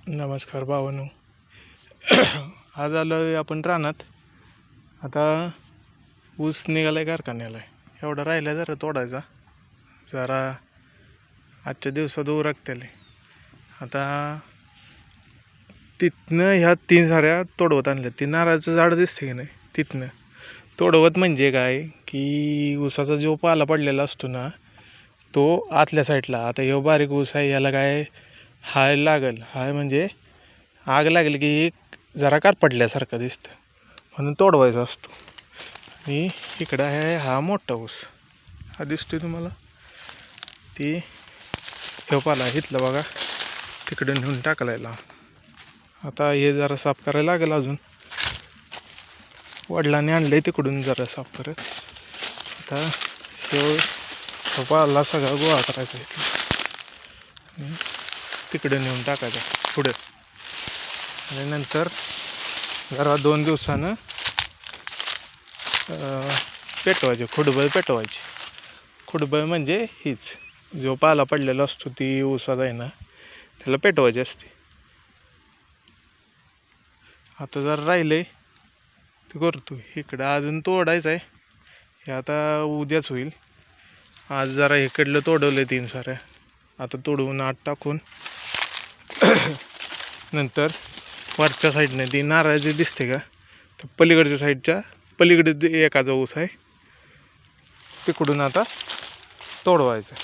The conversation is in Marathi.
नमस्कार भावांनो. आज आलो आपण रानात. आता ऊस निघालाय कारखान्याला, एवढा राहिला जरा तोडायचा. जरा आजच्या दिवसात उरकतेले. आता तिथनं ह्या 3 साऱ्या तोडवत आणल्या. ती नारळाचं झाड दिसते की नाही, तिथनं तोडवत म्हणजे काय की ऊसाचा जो पाला पडलेला असतो ना, तो आतल्या साईडला. आता ह्यो बारीक ऊस आहे, याला काय हाय लागल, हाय म्हणजे आग लागली की जरा पडल्यासारखं दिसतं, म्हणून तोडवायचा असतो. आणि इकडं आहे हा मोठा ऊस, हा दिसतोय तुम्हाला. ती ह्यो पाला इथलं बघा, तिकडे नेऊन टाकलायला. आता हे जरा साफ करायला लागेल अजून. वडिलांनी आणलंय तिकडून जरा साफ करत. आता ह्यो पाला सगळा गोळा करायचा इथं, तिकडे नेऊन टाकायचा पुढे. आणि नंतर जरा 2 दिवसानं पेटवायचे, खुडबळ पेटवायची. खुडबळ म्हणजे हीच, जो पाला पडलेला असतो ती ऊसात आहे ना, त्याला पेटवायची असते. आता जर राहिलंय ते करतो. इकडं अजून तोडायचं आहे, हे आता उद्याच होईल. आज जरा इकडलं तोडवलं 3 साऱ्या, आता तोडवून आत टाकून नंतर वरच्या साईडने ती नारळाची दिसते का, तर पलीकडच्या साईडच्या पलीकडे एकाचा ऊस आहे, तिकडून आता तोडवायचं.